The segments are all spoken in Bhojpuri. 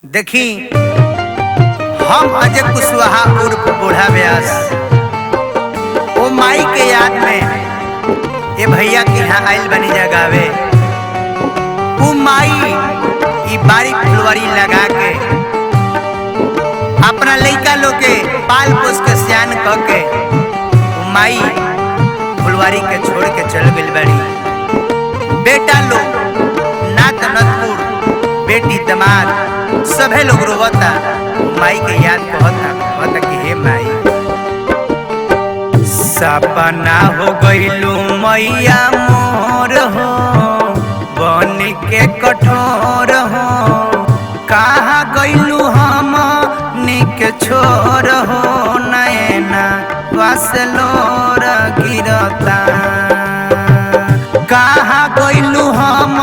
देखी हम अजय कुशवाहा उर्फ बूढ़ा व्यास ओ माई के याद में ये भैया के यहाँ आयल बनी जगावे वो माई ई बारी फुलवारी लगा के अपना लड़का लोग के पाल पोस के सियान कह के वो माई फुलवारी के छोड़ के चल गई बड़ी। बेटा लोग नात नतपुर बेटी दमाद सभे लोग रोवता माई के याद कहता कि हे माई सपना हो गइलू मैया मोर हो बन के कठोर हो कहाँ गइलू हम निक छोर हो नैना वासलोर गिरता कहाँ गइलू हम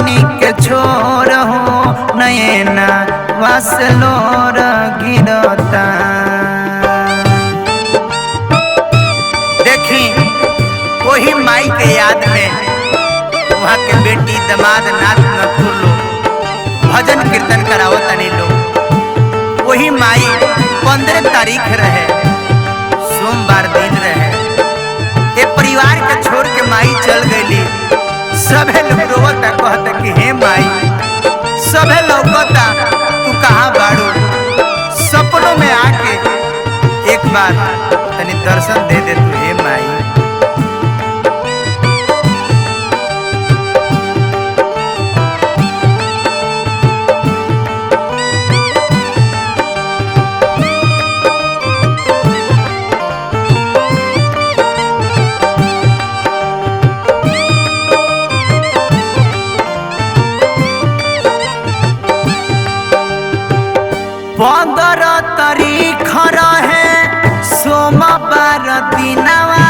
निक छोर हो नैना वासलोर गिरता। देखी वही माई के याद में वहाँ के बेटी दमाद नाथ नथुर लोग भजन कीर्तन करावतनी लोग। वही माई 15 तारीख रहे सोमवार दिन रहे ये परिवार के छोड़ के माई चल गई। सभे लोग रोवता कहता कि हे माई सभे लौकता तू कहाँ बाड़ू सपनों में आके एक बार तनी दर्शन दे दे तू हे माई। पंदर तारीख रहे सोमवार दिनवा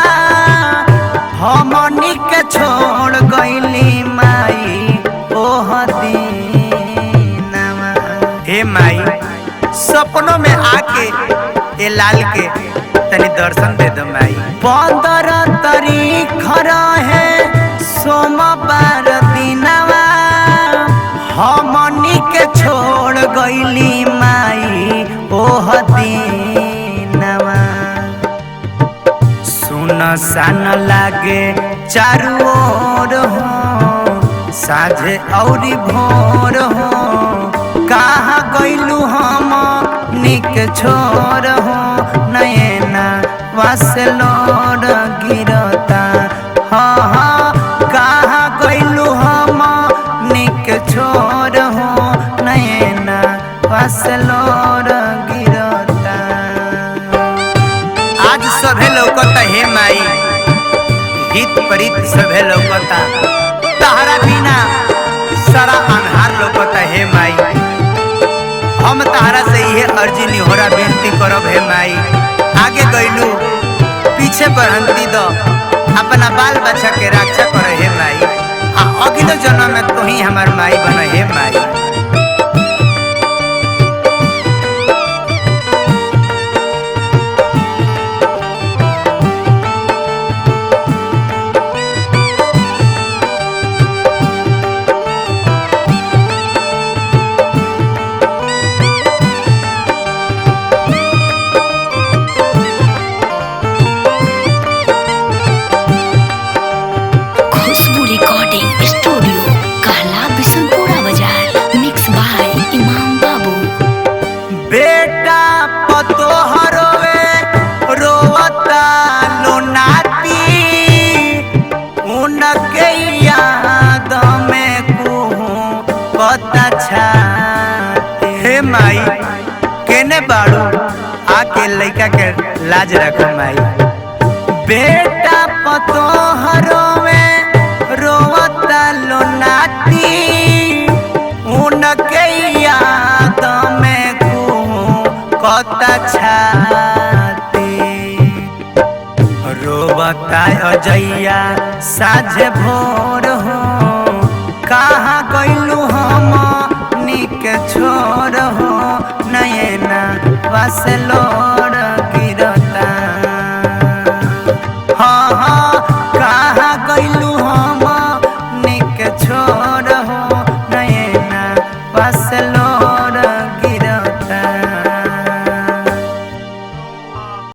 हमनी के छोड़ गइली माई ओह दिनवा। हे माई सपनों में आके ये लाल के तनी दर्शन दे दो माई। 15 तारीख रहे सोमवार दिनवा हमनी के छोड़ गइली माई ओह दिनवा। सुनसान लागे चारू ओर हो साझे औरी भोर हो कहाँ गइलू हम निक छोर हो नैना वासलोर गिरता। हाँ हाँ कहाँ गइलू हम निक छोर हो नैना वासलोर गिरता। आज सभे लौकता हे माई हित परित सभे लौकता तहरा बिना सारा अन्हार लौकता हे माई। हम तहरा से ये अर्जी निहोरा विनती करब हे माई आगे गइलू पीछे बढ़ंती दो अपना बाल बच्चा के रक्षा कर हे माई। अगले जन्म में तू ही हमार माई बन हे माई। बेटा पतो हरोवे रोवता लोनाती उनके याद में कहूँ पता छाती। हे माई केने बाड़ू आके लइका के लाज रख माई। बेटा पतो हरोवे रोवता लोनाती उनके याद में कता छाती। रोवता अजैया साझे भोर हो कहाँ गइलू हम निक छोर हो नैना वासलोर गिरता।